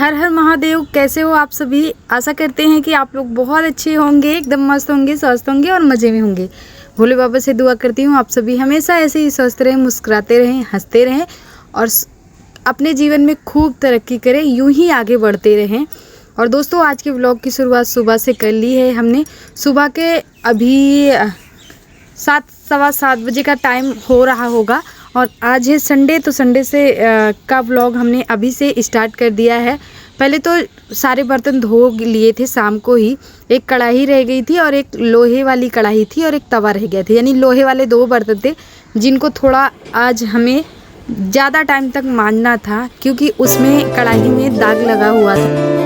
हर हर महादेव। कैसे हो आप सभी? आशा करते हैं कि आप लोग बहुत अच्छे होंगे, एकदम मस्त होंगे, स्वस्थ होंगे और मज़े में होंगे। भोले बाबा से दुआ करती हूँ आप सभी हमेशा ऐसे ही स्वस्थ रहें, मुस्कुराते रहें, हंसते रहें और अपने जीवन में खूब तरक्की करें, यूं ही आगे बढ़ते रहें। और दोस्तों, आज के व्लॉग की शुरुआत सुबह से कर ली है हमने। सुबह के अभी 7:15 बजे का टाइम हो रहा होगा और आज है संडे, तो संडे से का व्लॉग हमने अभी से स्टार्ट कर दिया है। पहले तो सारे बर्तन धो लिए थे शाम को ही। एक कढ़ाई रह गई थी और एक लोहे वाली कढ़ाई थी और एक तवा रह गया था, यानी लोहे वाले 2 बर्तन थे जिनको थोड़ा आज हमें ज़्यादा टाइम तक मांजना था क्योंकि उसमें कढ़ाई में दाग लगा हुआ था।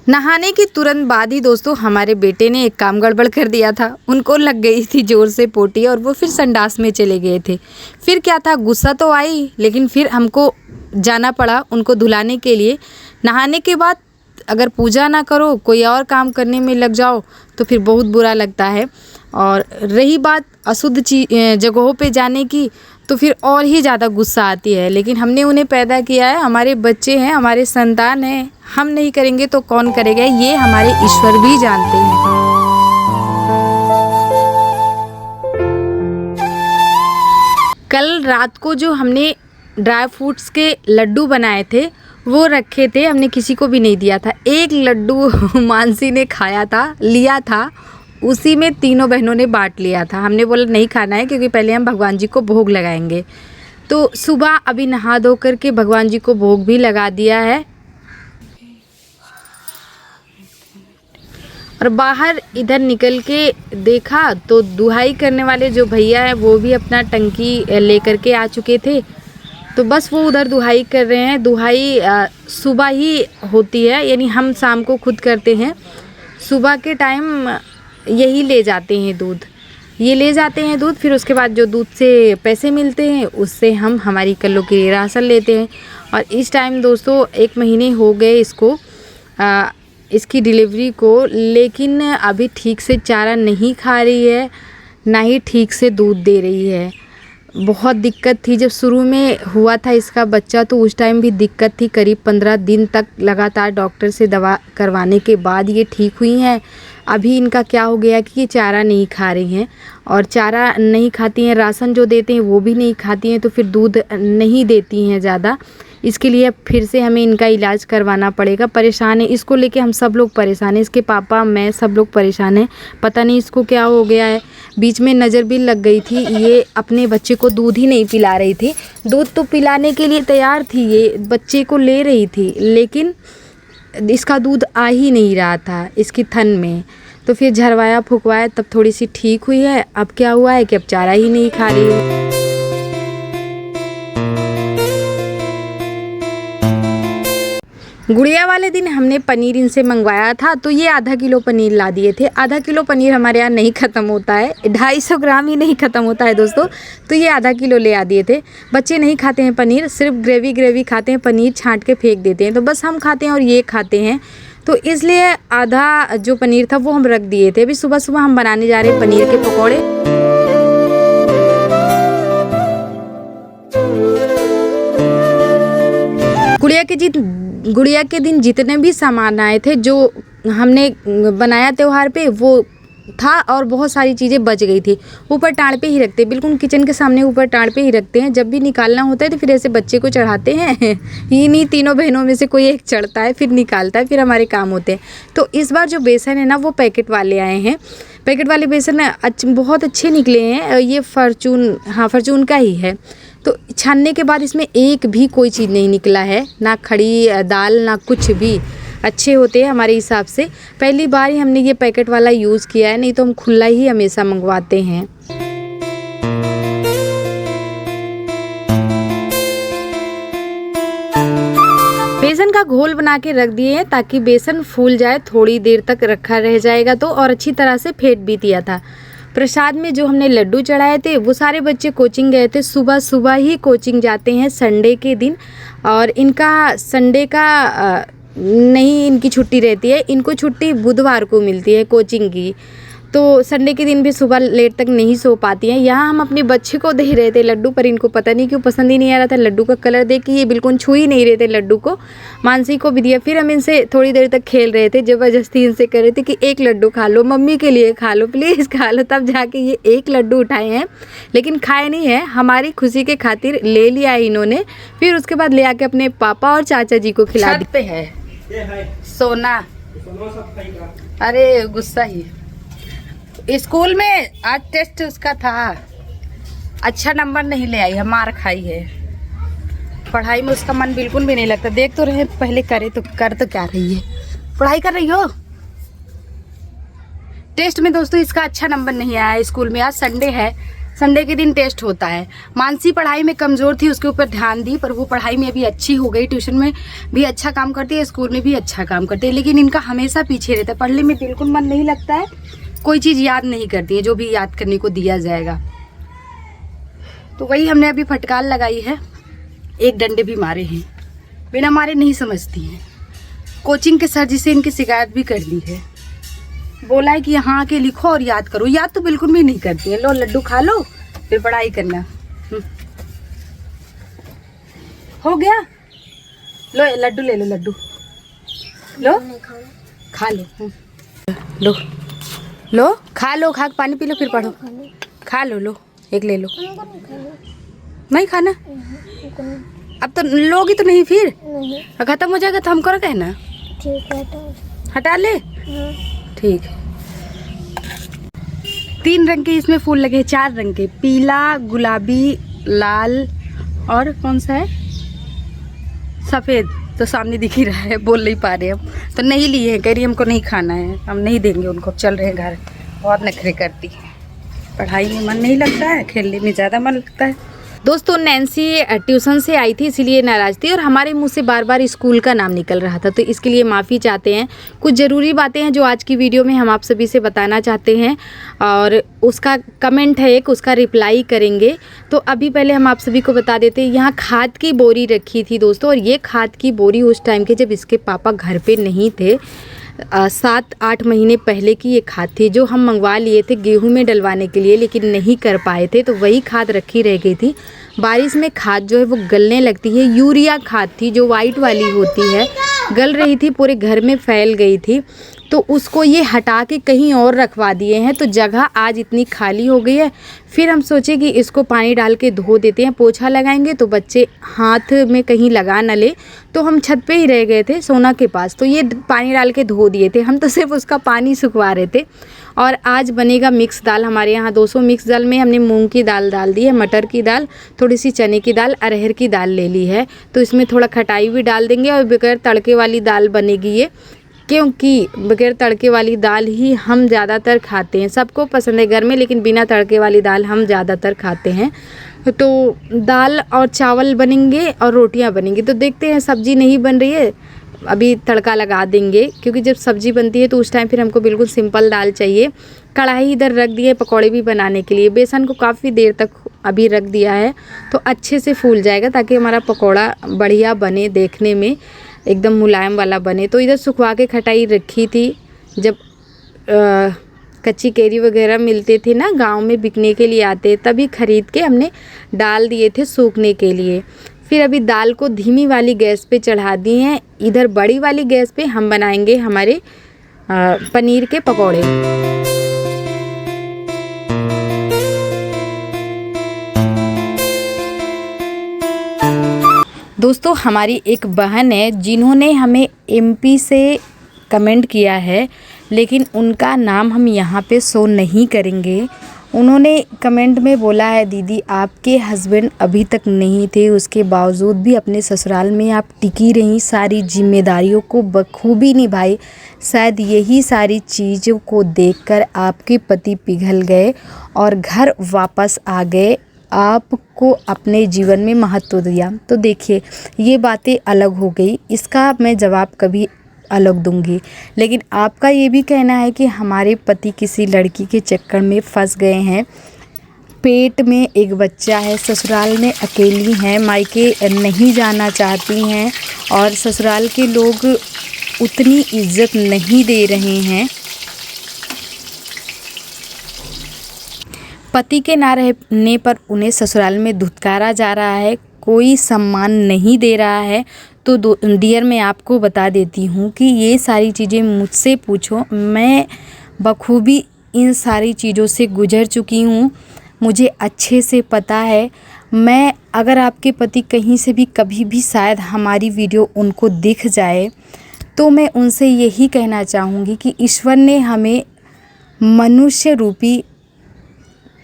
नहाने की तुरंत बाद ही दोस्तों हमारे बेटे ने एक काम गड़बड़ कर दिया था। उनको लग गई थी ज़ोर से पोटी और वो फिर संडास में चले गए थे। फिर क्या था, गुस्सा तो आई, लेकिन फिर हमको जाना पड़ा उनको धुलाने के लिए। नहाने के बाद अगर पूजा ना करो, कोई और काम करने में लग जाओ तो फिर बहुत बुरा लगता है। और रही बात अशुद्ध जगहों पे जाने की, तो फिर और ही ज़्यादा गुस्सा आती है। लेकिन हमने उन्हें पैदा किया है, हमारे बच्चे हैं, हमारे संतान हैं, हम नहीं करेंगे तो कौन करेगा, ये हमारे ईश्वर भी जानते हैं। कल रात को जो हमने ड्राई फ्रूट्स के लड्डू बनाए थे वो रखे थे, हमने किसी को भी नहीं दिया था। एक लड्डू मानसी ने खाया था, लिया था, उसी में तीनों बहनों ने बांट लिया था। हमने बोला नहीं खाना है क्योंकि पहले हम भगवान जी को भोग लगाएंगे। तो सुबह अभी नहा धो करके भगवान जी को भोग भी लगा दिया है और बाहर इधर निकल के देखा तो दुहाई करने वाले जो भैया हैं वो भी अपना टंकी लेकर के आ चुके थे। तो बस वो उधर दुहाई कर रहे हैं। दुहाई सुबह ही होती है, यानी हम शाम को खुद करते हैं। सुबह के टाइम यही ले जाते हैं दूध, ये ले जाते हैं दूध। फिर उसके बाद जो दूध से पैसे मिलते हैं उससे हम हमारी कल्लों के लिए राशन लेते हैं। और इस टाइम दोस्तों 1 महीने हो गए इसको, इसकी डिलीवरी को, लेकिन अभी ठीक से चारा नहीं खा रही है, ना ही ठीक से दूध दे रही है। बहुत दिक्कत थी जब शुरू में हुआ था इसका बच्चा, तो उस टाइम भी दिक्कत थी। करीब 15 दिन तक लगातार डॉक्टर से दवा करवाने के बाद ये ठीक हुई हैं। अभी इनका क्या हो गया कि ये चारा नहीं खा रही हैं और चारा नहीं खाती हैं, राशन जो देते हैं वो भी नहीं खाती हैं, तो फिर दूध नहीं देती हैं ज़्यादा। इसके लिए फिर से हमें इनका इलाज करवाना पड़ेगा। परेशान है, इसको लेके हम सब लोग परेशान हैं, इसके पापा, मैं, सब लोग परेशान हैं। पता नहीं इसको क्या हो गया है। बीच में नज़र भी लग गई थी, ये अपने बच्चे को दूध ही नहीं पिला रही थी। दूध तो पिलाने के लिए तैयार थी, ये बच्चे को ले रही थी, लेकिन इसका दूध आ ही नहीं रहा था इसकी थन में। तो फिर झरवाया फुकवाया तब थोड़ी सी ठीक हुई है। अब क्या हुआ है कि अब चारा ही नहीं खा रही है। गुड़िया वाले दिन हमने पनीर इनसे मंगवाया था, तो ये आधा किलो पनीर ला दिए थे। आधा किलो पनीर हमारे यहाँ नहीं ख़त्म होता है, 250 ग्राम ही नहीं ख़त्म होता है दोस्तों, तो ये आधा किलो ले आ दिए थे। बच्चे नहीं खाते हैं पनीर, सिर्फ ग्रेवी खाते हैं, पनीर छांट के फेंक देते हैं। तो बस हम खाते हैं और ये खाते हैं, तो इसलिए आधा जो पनीर था वो हम रख दिए थे। अभी सुबह सुबह हम बनाने जा रहे हैं पनीर के पकौड़े। गुड़िया के दिन जितने भी सामान आए थे जो हमने बनाया त्यौहार पे वो था, और बहुत सारी चीज़ें बच गई थी। ऊपर टाड़ पे ही रखते, बिल्कुल किचन के सामने ऊपर टाड़ पे ही रखते हैं। जब भी निकालना होता है तो फिर ऐसे बच्चे को चढ़ाते हैं। ये नहीं, तीनों बहनों में से कोई एक चढ़ता है, फिर निकालता है, फिर हमारे काम होते हैं। तो इस बार जो बेसन है ना वो पैकेट वाले आए हैं। पैकेट वाले बेसन बहुत अच्छे निकले हैं। ये फॉर्चून का ही है। तो छानने के बाद इसमें एक भी कोई चीज़ नहीं निकला है, ना खड़ी दाल ना कुछ भी। अच्छे होते हैं हमारे हिसाब से। पहली बार ही हमने ये पैकेट वाला यूज़ किया है, नहीं तो हम खुला ही हमेशा मंगवाते हैं। बेसन का घोल बना के रख दिए हैं ताकि बेसन फूल जाए, थोड़ी देर तक रखा रह जाएगा तो, और अच्छी तरह से फेंट भी दिया था। प्रसाद में जो हमने लड्डू चढ़ाए थे वो सारे बच्चे कोचिंग गए थे, सुबह सुबह ही कोचिंग जाते हैं संडे के दिन। और इनका संडे का नहीं, इनकी छुट्टी रहती है, इनको छुट्टी बुधवार को मिलती है कोचिंग की। तो संडे के दिन भी सुबह लेट तक नहीं सो पाती हैं। यहाँ हम अपने बच्चे को दे रहे थे लड्डू, पर इनको पता नहीं क्यों पसंद ही नहीं आ रहा था। लड्डू का कलर देख के ये बिल्कुल छू ही नहीं रहे थे लड्डू को। मानसी को भी दिया। फिर हम इनसे थोड़ी देर तक खेल रहे थे, ज़बरदस्ती इनसे कह रहे थे कि एक लड्डू खा लो, मम्मी के लिए खा लो, प्लीज़ खा लो। तब जाके ये एक लड्डू उठाए हैं, लेकिन खाए नहीं है, हमारी खुशी के खातिर ले लिया है इन्होंने। फिर उसके बाद ले आके अपने पापा और चाचा जी को खिला दिया। पे है सोना, अरे गुस्सा ही। स्कूल में आज टेस्ट उसका था, अच्छा नंबर नहीं ले आई है, मार खाई है। पढ़ाई में उसका मन बिल्कुल भी नहीं लगता। देख तो रहे पहले करे तो कर तो क्या रही है, पढ़ाई कर रही हो। टेस्ट में दोस्तों इसका अच्छा नंबर नहीं आया स्कूल में। आज संडे है, संडे के दिन टेस्ट होता है। मानसी पढ़ाई में कमज़ोर थी, उसके ऊपर ध्यान दी, पर वो पढ़ाई में भी अच्छी हो गई। ट्यूशन में भी अच्छा काम करती है, स्कूल में भी अच्छा काम करती है, लेकिन इनका हमेशा पीछे रहता है। पढ़ने में बिल्कुल मन नहीं लगता है, कोई चीज़ याद नहीं करती है जो भी याद करने को दिया जाएगा। तो वही हमने अभी फटकार लगाई है, एक डंडे भी मारे हैं, बिना मारे नहीं समझती हैं। कोचिंग के सर जी से इनकी शिकायत भी कर दी है, बोला है कि यहाँ आके लिखो और याद करो। याद तो बिल्कुल भी नहीं करती है। लो लड्डू खा लो, फिर पढ़ाई करना। हो गया, लो लड्डू ले लो, लड्डू लो, खा लो, लो लो खा लो, खा पानी पी लो, फिर पढ़ो। खा लो, लो एक ले लो। नहीं खाना, अब तो लोगी तो नहीं, फिर खत्म हो जाएगा तो हमको रखा है ना। ठीक है, हटा ले। ठीक है। 3 रंग के इसमें फूल लगे हैं, 4 रंग के, पीला, गुलाबी, लाल और कौन सा है, सफ़ेद। तो सामने दिख ही रहा है, बोल नहीं पा रहे हम। तो नहीं लिए हैं, कह रही हमको नहीं खाना है, हम नहीं देंगे उनको। चल रहे हैं घर, बहुत नखरे करती है। पढ़ाई में मन नहीं लगता है, खेलने में ज़्यादा मन लगता है। दोस्तों नैन्सी ट्यूशन से आई थी, इसीलिए नाराज़ थी और हमारे मुंह से बार बार स्कूल का नाम निकल रहा था, तो इसके लिए माफ़ी चाहते हैं। कुछ ज़रूरी बातें हैं जो आज की वीडियो में हम आप सभी से बताना चाहते हैं, और उसका कमेंट है एक, उसका रिप्लाई करेंगे। तो अभी पहले हम आप सभी को बता देते हैं, यहाँ खाद की बोरी रखी थी दोस्तों, और ये खाद की बोरी उस टाइम के जब इसके पापा घर पर नहीं थे, 7-8 महीने पहले की ये खाद थी, जो हम मंगवा लिए थे गेहूं में डलवाने के लिए, लेकिन नहीं कर पाए थे। तो वही खाद रखी रह गई थी। बारिश में खाद जो है वो गलने लगती है। यूरिया खाद थी जो वाइट वाली होती है, गल रही थी, पूरे घर में फैल गई थी। तो उसको ये हटा के कहीं और रखवा दिए हैं, तो जगह आज इतनी खाली हो गई है। फिर हम सोचे कि इसको पानी डाल के धो देते हैं, पोछा लगाएंगे तो बच्चे हाथ में कहीं लगा न ले। तो हम छत पे ही रह गए थे सोना के पास, तो ये पानी डाल के धो दिए थे। हम तो सिर्फ उसका पानी सुखवा रहे थे। और आज बनेगा मिक्स दाल हमारे यहाँ दोस्तों। मिक्स दाल में हमने मूंग की दाल डाल दी है, मटर की दाल, थोड़ी सी चने की दाल, अरहर की दाल ले ली है। तो इसमें थोड़ा खटाई भी डाल देंगे, और बगैर तड़के वाली दाल बनेगी ये, क्योंकि बगैर तड़के वाली दाल ही हम ज़्यादातर खाते हैं। सबको पसंद है घर में, लेकिन बिना तड़के वाली दाल हम ज़्यादातर खाते हैं। तो दाल और चावल बनेंगे और रोटियां बनेंगी। तो देखते हैं, सब्ज़ी नहीं बन रही है, अभी तड़का लगा देंगे, क्योंकि जब सब्ज़ी बनती है तो उस टाइम फिर हमको बिल्कुल सिंपल दाल चाहिए। कढ़ाई इधर रख दिए पकौड़े भी बनाने के लिए। बेसन को काफ़ी देर तक अभी रख दिया है, तो अच्छे से फूल जाएगा, ताकि हमारा पकौड़ा बढ़िया बने, देखने में एकदम मुलायम वाला बने। तो इधर सुखवा के खटाई रखी थी। जब कच्ची कैरी वगैरह मिलते थे ना, गांव में बिकने के लिए आते, तभी ख़रीद के हमने डाल दिए थे सूखने के लिए। फिर अभी दाल को धीमी वाली गैस पे चढ़ा दी हैं। इधर बड़ी वाली गैस पे हम बनाएंगे हमारे पनीर के पकौड़े। दोस्तों हमारी एक बहन है जिन्होंने हमें MP से कमेंट किया है, लेकिन उनका नाम हम यहाँ पे शो नहीं करेंगे। उन्होंने कमेंट में बोला है, दीदी आपके हस्बैंड अभी तक नहीं थे, उसके बावजूद भी अपने ससुराल में आप टिकी रहीं, सारी जिम्मेदारियों को बखूबी निभाई। शायद यही सारी चीज़ों को देखकर आपके पति पिघल गए और घर वापस आ गए, आपको अपने जीवन में महत्व दिया। तो देखिए ये बातें अलग हो गई, इसका मैं जवाब कभी अलग दूंगी। लेकिन आपका ये भी कहना है कि हमारे पति किसी लड़की के चक्कर में फंस गए हैं, पेट में एक बच्चा है, ससुराल में अकेली हैं, मायके नहीं जाना चाहती हैं, और ससुराल के लोग उतनी इज्जत नहीं दे रहे हैं। पति के ना रहने पर उन्हें ससुराल में धुतकारा जा रहा है, कोई सम्मान नहीं दे रहा है। तो डियर मैं आपको बता देती हूँ कि ये सारी चीज़ें मुझसे पूछो, मैं बखूबी इन सारी चीज़ों से गुज़र चुकी हूँ, मुझे अच्छे से पता है। मैं अगर आपके पति कहीं से भी कभी भी शायद हमारी वीडियो उनको दिख जाए तो मैं उनसे यही कहना चाहूँगी कि ईश्वर ने हमें मनुष्य रूपी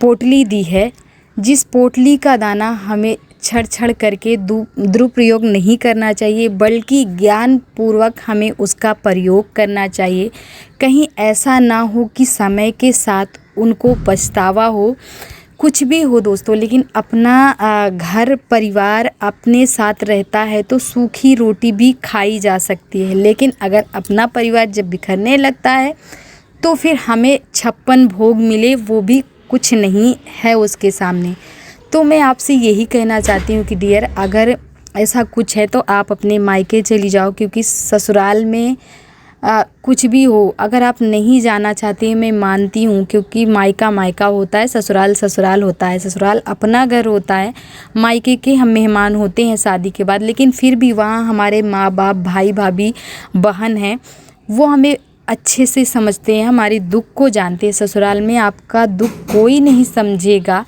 पोटली दी है, जिस पोटली का दाना हमें छड़ करके दुरुपयोग नहीं करना चाहिए, बल्कि ज्ञान पूर्वक हमें उसका प्रयोग करना चाहिए। कहीं ऐसा ना हो कि समय के साथ उनको पछतावा हो। कुछ भी हो दोस्तों, लेकिन अपना घर परिवार अपने साथ रहता है तो सूखी रोटी भी खाई जा सकती है, लेकिन अगर अपना परिवार जब बिखरने लगता है तो फिर हमें 56 भोग मिले वो भी कुछ नहीं है उसके सामने। तो मैं आपसे यही कहना चाहती हूँ कि डियर, अगर ऐसा कुछ है तो आप अपने मायके चली जाओ, क्योंकि ससुराल में कुछ भी हो, अगर आप नहीं जाना चाहते मैं मानती हूँ, क्योंकि मायका मायका होता है, ससुराल ससुराल होता है, ससुराल अपना घर होता है, मायके के हम मेहमान होते हैं शादी के बाद, लेकिन फिर भी वहाँ हमारे माँ बाप, भाई भाभी, बहन हैं, वो हमें अच्छे से समझते हैं, हमारी दुख को जानते हैं। ससुराल में आपका दुख कोई नहीं समझेगा,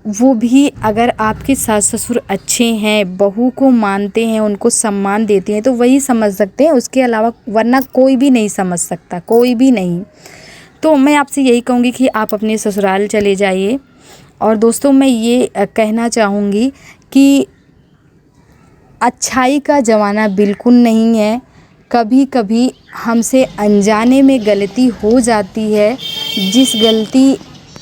वो भी अगर आपके सास ससुर अच्छे हैं, बहू को मानते हैं, उनको सम्मान देते हैं तो वही समझ सकते हैं, उसके अलावा वरना कोई भी नहीं समझ सकता, कोई भी नहीं। तो मैं आपसे यही कहूँगी कि आप अपने ससुराल चले जाइए। और दोस्तों मैं ये कहना चाहूँगी कि अच्छाई का ज़माना बिल्कुल नहीं है, कभी कभी हमसे अनजाने में गलती हो जाती है, जिस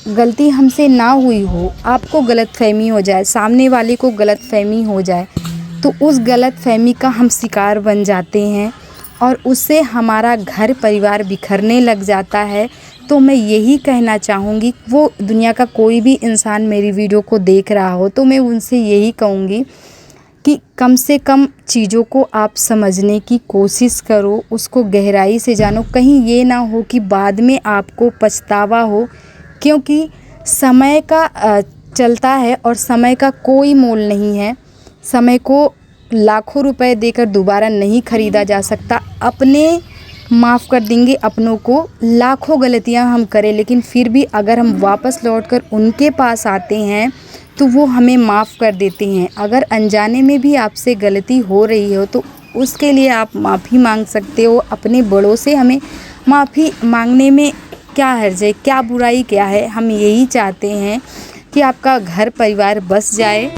गलती हमसे ना हुई हो, आपको गलतफहमी हो जाए, सामने वाले को गलतफहमी हो जाए, तो उस गलतफहमी का हम शिकार बन जाते हैं और उससे हमारा घर परिवार बिखरने लग जाता है। तो मैं यही कहना चाहूँगी, वो दुनिया का कोई भी इंसान मेरी वीडियो को देख रहा हो तो मैं उनसे यही कहूँगी कि कम से कम चीज़ों को आप समझने की कोशिश करो, उसको गहराई से जानो, कहीं ये ना हो कि बाद में आपको पछतावा हो, क्योंकि समय का चलता है और समय का कोई मोल नहीं है। समय को लाखों रुपए देकर दोबारा नहीं ख़रीदा जा सकता। अपने माफ़ कर देंगे अपनों को, लाखों गलतियां हम करें, लेकिन फिर भी अगर हम वापस लौटकर उनके पास आते हैं तो वो हमें माफ़ कर देते हैं। अगर अनजाने में भी आपसे गलती हो रही हो तो उसके लिए आप माफ़ी मांग सकते हो अपने बड़ों से। हमें माफ़ी मांगने में क्या हर्ज है, क्या बुराई क्या है। हम यही चाहते हैं कि आपका घर परिवार बस जाए।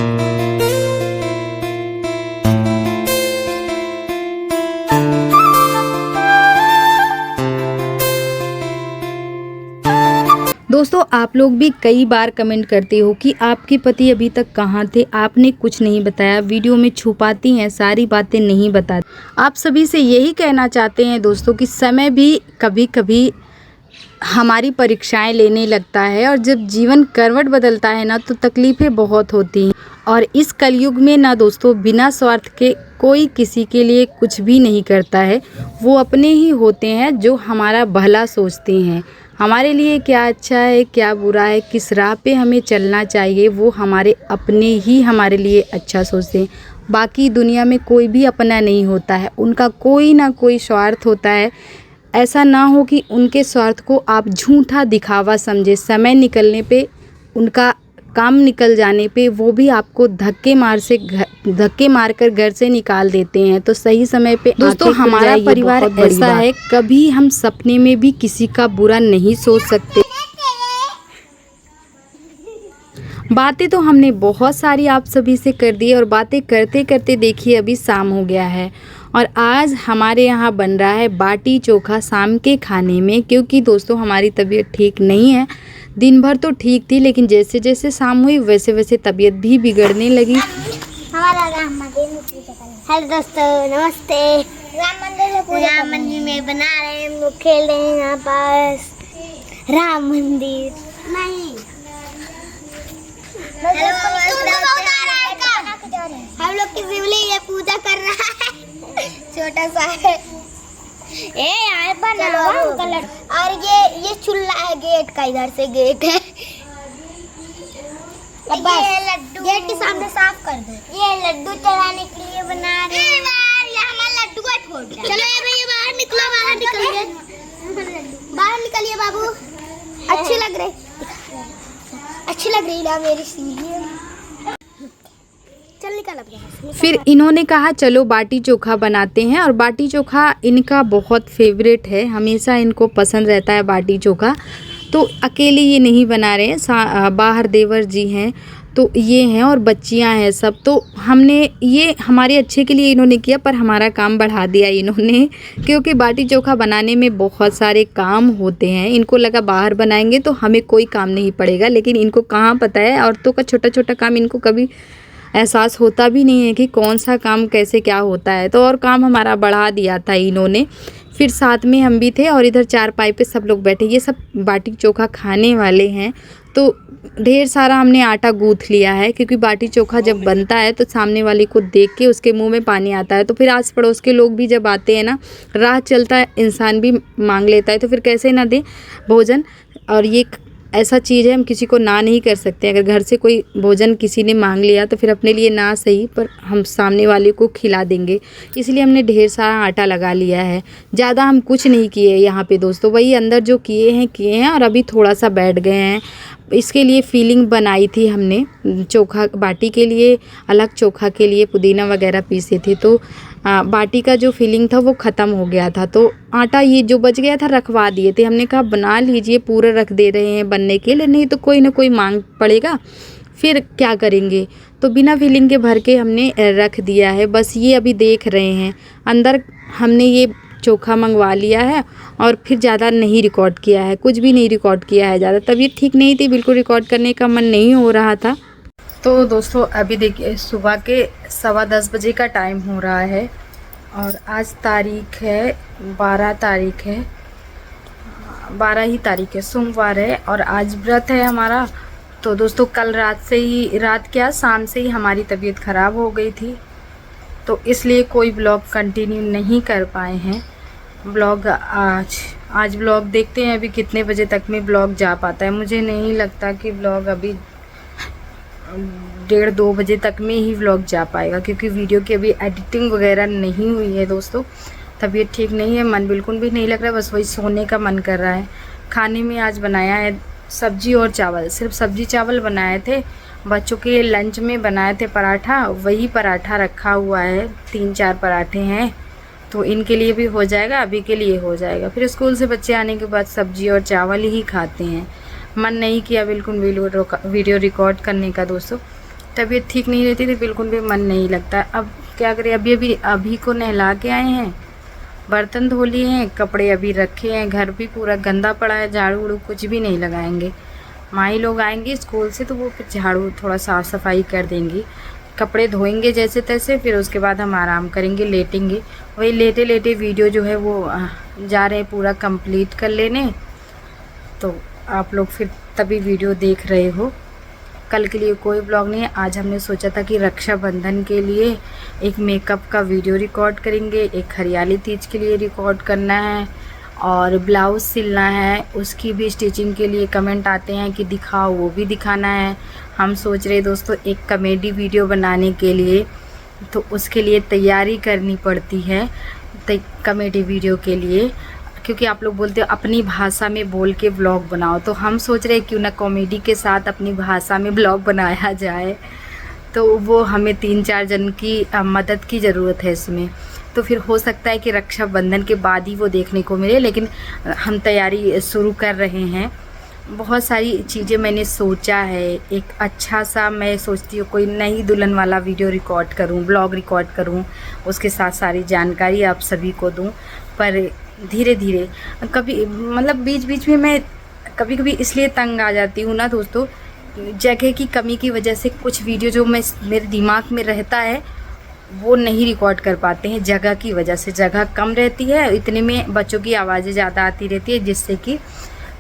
दोस्तों आप लोग भी कई बार कमेंट करते हो कि आपके पति अभी तक कहाँ थे, आपने कुछ नहीं बताया, वीडियो में छुपाती हैं, सारी बातें नहीं बताती। आप सभी से यही कहना चाहते हैं दोस्तों कि समय भी कभी कभी हमारी परीक्षाएं लेने लगता है, और जब जीवन करवट बदलता है ना तो तकलीफ़ें बहुत होती हैं। और इस कलयुग में ना दोस्तों बिना स्वार्थ के कोई किसी के लिए कुछ भी नहीं करता है, वो अपने ही होते हैं जो हमारा भला सोचते हैं। हमारे लिए क्या अच्छा है क्या बुरा है, किस राह पे हमें चलना चाहिए, वो हमारे अपने ही हमारे लिए अच्छा सोचते हैं। बाकी दुनिया में कोई भी अपना नहीं होता है, उनका कोई ना कोई स्वार्थ होता है। ऐसा ना हो कि उनके स्वार्थ को आप झूठा दिखावा समझे। समय निकलने पे, उनका काम निकल जाने पे वो भी आपको धक्के मारकर घर से निकाल देते हैं। तो सही समय पे दोस्तों हमारा परिवार ऐसा है, कभी हम सपने में भी किसी का बुरा नहीं सोच सकते। बातें तो हमने बहुत सारी आप सभी से कर दी, और बातें करते करते देखिए अभी शाम हो गया है, और आज हमारे यहाँ बन रहा है बाटी चोखा शाम के खाने में। क्योंकि दोस्तों हमारी तबीयत ठीक नहीं है, दिन भर तो ठीक थी, लेकिन जैसे जैसे शाम हुई वैसे वैसे तबीयत भी बिगड़ने लगी। हेलो दोस्तों, नमस्ते। राम मंदिर में बना रहे हैं, हम लोग खेल रहे हैं यहाँ पास राम मंदिर नहीं। हम लोग की शिवलिंग ये पूजा कर रहा है, छोटा सा है। यार बना कलर। और ये चूल्हा है, गेट का, इधर से गेट है। ये लड्डू गेट के सामने साफ कर दो। ये लड्डू चढ़ाने के लिए बना रहे हैं यार, ये हमारा लड्डू को फोड़ दिया। चलो ये भैया बाहर निकलो, बाहर निकलिए, बाहर निकलिए बाबू। अच्छी लग रही ना मेरी सीढ़ी। चल निकल अब। फिर इन्होंने कहा चलो बाटी चोखा बनाते हैं, और बाटी चोखा इनका बहुत फेवरेट है, हमेशा इनको पसंद रहता है बाटी चोखा। तो अकेले ये नहीं बना रहे हैं, बाहर देवर जी हैं तो ये हैं और बच्चियां हैं सब। तो हमने ये हमारे अच्छे के लिए इन्होंने किया, पर हमारा काम बढ़ा दिया इन्होंने, क्योंकि बाटी चोखा बनाने में बहुत सारे काम होते हैं। इनको लगा बाहर बनाएंगे तो हमें कोई काम नहीं पड़ेगा, लेकिन इनको कहाँ पता है, औरतों का छोटा छोटा काम इनको कभी एहसास होता भी नहीं है कि कौन सा काम कैसे क्या होता है। तो और काम हमारा बढ़ा दिया था इन्होंने। फिर साथ में हम भी थे और इधर चारपाई पे सब लोग बैठे। ये सब बाटी चोखा खाने वाले हैं, तो ढेर सारा हमने आटा गूँथ लिया है, क्योंकि बाटी चोखा जब बनता है तो सामने वाले को देख के उसके मुंह में पानी आता है। तो फिर आस पड़ोस के लोग भी जब आते हैं ना, राह चलता है इंसान भी मांग लेता है, तो फिर कैसे ना दे भोजन। और ये ऐसा चीज़ है, हम किसी को ना नहीं कर सकते। अगर घर से कोई भोजन किसी ने मांग लिया तो फिर अपने लिए ना सही, पर हम सामने वाले को खिला देंगे। इसलिए हमने ढेर सारा आटा लगा लिया है। ज़्यादा हम कुछ नहीं किए यहाँ पे दोस्तों, वही अंदर जो किए हैं और अभी थोड़ा सा बैठ गए हैं। इसके लिए फीलिंग बनाई थी हमने, चोखा बाटी के लिए अलग, चोखा के लिए पुदीना वगैरह पीसे थे। तो बाटी का जो फीलिंग था वो ख़त्म हो गया था, तो आटा ये जो बच गया था रखवा दिए थे। हमने कहा बना लीजिए, पूरा रख दे रहे हैं बनने के लिए, नहीं तो कोई ना कोई मांग पड़ेगा, फिर क्या करेंगे। तो बिना फीलिंग के भर के हमने रख दिया है। बस ये अभी देख रहे हैं अंदर। हमने ये चोखा मंगवा लिया है और फिर ज़्यादा नहीं रिकॉर्ड किया है, कुछ भी नहीं रिकॉर्ड किया है ज़्यादा। तबीयत ठीक नहीं थी, बिल्कुल रिकॉर्ड करने का मन नहीं हो रहा था। तो दोस्तों अभी देखिए सुबह के 10:15 बजे का टाइम हो रहा है, और आज तारीख है 12 तारीख है, 12 ही तारीख है, सोमवार है, और आज व्रत है हमारा। तो दोस्तों कल रात क्या शाम से ही हमारी तबीयत ख़राब हो गई थी, तो इसलिए कोई ब्लॉग कंटिन्यू नहीं कर पाए हैं। ब्लॉग आज ब्लॉग देखते हैं अभी कितने बजे तक में ब्लॉग जा पाता है। मुझे नहीं लगता कि ब्लॉग अभी 1:30-2 बजे तक में ही व्लॉग जा पाएगा, क्योंकि वीडियो की अभी एडिटिंग वगैरह नहीं हुई है दोस्तों। तबीयत ठीक नहीं है, मन बिल्कुल भी नहीं लग रहा है, बस वही सोने का मन कर रहा है। खाने में आज बनाया है सब्जी और चावल, सिर्फ सब्जी चावल बनाए थे। बच्चों के लंच में बनाए थे पराठा, वही पराठा रखा हुआ है, 3-4 पराठे हैं, तो इनके लिए भी हो जाएगा, अभी के लिए हो जाएगा। फिर स्कूल से बच्चे आने के बाद सब्जी और चावल ही खाते हैं। मन नहीं किया बिल्कुल वीडियो रिकॉर्ड करने का दोस्तों, तबीयत ठीक नहीं रहती थी, बिल्कुल भी मन नहीं लगता। अब क्या करें, अभी को नहला के आए हैं, बर्तन धो लिए हैं, कपड़े अभी रखे हैं, घर भी पूरा गंदा पड़ा है, झाड़ू उड़ू कुछ भी नहीं लगाएंगे। माई लोग आएंगे स्कूल से तो वो फिर झाड़ू थोड़ा साफ़ सफाई कर देंगी, कपड़े धोएंगे जैसे तैसे, फिर उसके बाद हम आराम करेंगे, लेटेंगे। वही लेटे लेटे वीडियो जो है वो जा रहे हैं पूरा कंप्लीट कर लेने, तो आप लोग फिर तभी वीडियो देख रहे हो। कल के लिए कोई ब्लॉग नहीं है। आज हमने सोचा था कि रक्षाबंधन के लिए एक मेकअप का वीडियो रिकॉर्ड करेंगे, एक हरियाली तीज के लिए रिकॉर्ड करना है, और ब्लाउज़ सिलना है, उसकी भी स्टिचिंग के लिए कमेंट आते हैं कि दिखाओ, वो भी दिखाना है। हम सोच रहे दोस्तों एक कॉमेडी वीडियो बनाने के लिए, तो उसके लिए तैयारी करनी पड़ती है कॉमेडी वीडियो के लिए, क्योंकि आप लोग बोलते हो अपनी भाषा में बोल के ब्लॉग बनाओ, तो हम सोच रहे हैं क्यों ना कॉमेडी के साथ अपनी भाषा में ब्लॉग बनाया जाए। तो वो हमें 3-4 जन की मदद की ज़रूरत है इसमें। तो फिर हो सकता है कि रक्षाबंधन के बाद ही वो देखने को मिले, लेकिन हम तैयारी शुरू कर रहे हैं। बहुत सारी चीज़ें मैंने सोचा है, एक अच्छा सा मैं सोचती हूँ कोई नई दुल्हन वाला वीडियो रिकॉर्ड करूँ, ब्लॉग रिकॉर्ड करूँ, उसके साथ सारी जानकारी आप सभी को दूँ। पर धीरे धीरे कभी मतलब बीच बीच में मैं कभी कभी इसलिए तंग आ जाती हूँ ना दोस्तों, जगह की कमी की वजह से कुछ वीडियो जो मेरे दिमाग में रहता है वो नहीं रिकॉर्ड कर पाते हैं, जगह की वजह से। जगह कम रहती है, इतने में बच्चों की आवाज़ें ज़्यादा आती रहती है, जिससे कि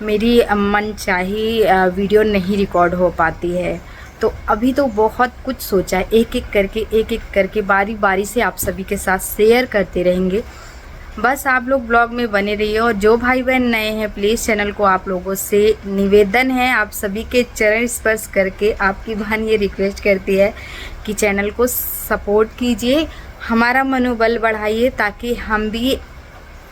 मेरी मनचाही वीडियो नहीं रिकॉर्ड हो पाती है। तो अभी तो बहुत कुछ सोचा है, एक एक करके बारी बारी से आप सभी के साथ शेयर करते रहेंगे। बस आप लोग ब्लॉग में बने रहिए। और जो भाई बहन नए हैं प्लीज़ चैनल को आप लोगों से निवेदन है, आप सभी के चरण स्पर्श करके आपकी बहन ये रिक्वेस्ट करती है कि चैनल को सपोर्ट कीजिए, हमारा मनोबल बढ़ाइए, ताकि हम भी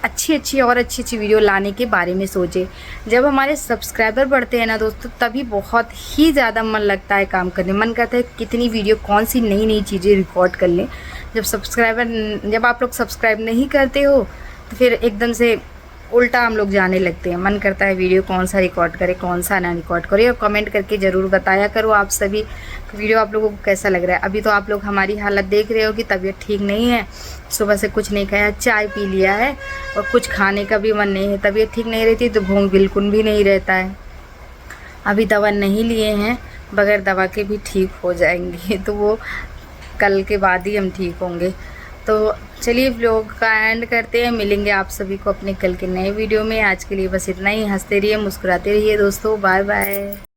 अच्छी वीडियो लाने के बारे में सोचें। जब हमारे सब्सक्राइबर बढ़ते हैं ना दोस्तों, तभी बहुत ही ज़्यादा मन लगता है काम करने, मन करता है कितनी वीडियो, कौन सी नई चीज़ें रिकॉर्ड कर लें। जब आप लोग सब्सक्राइब नहीं करते हो तो फिर एकदम से उल्टा हम लोग जाने लगते हैं, मन करता है वीडियो कौन सा रिकॉर्ड करें, कौन सा ना रिकॉर्ड करें। और कमेंट करके ज़रूर बताया करो आप सभी वीडियो आप लोगों को कैसा लग रहा है। अभी तो आप लोग हमारी हालत देख रहे हो कि तबीयत ठीक नहीं है, सुबह से कुछ नहीं खाया, चाय पी लिया है और कुछ खाने का भी मन नहीं है। तबीयत ठीक नहीं रहती तो भूख बिल्कुल भी नहीं रहता है। अभी दवा नहीं लिए हैं, बगैर दवा के भी ठीक हो जाएंगे, तो वो कल के बाद ही हम ठीक होंगे। तो चलिए व्लॉग का एंड करते हैं, मिलेंगे आप सभी को अपने कल के नए वीडियो में। आज के लिए बस इतना ही, हंसते रहिए, मुस्कुराते रहिए दोस्तों, बाय बाय।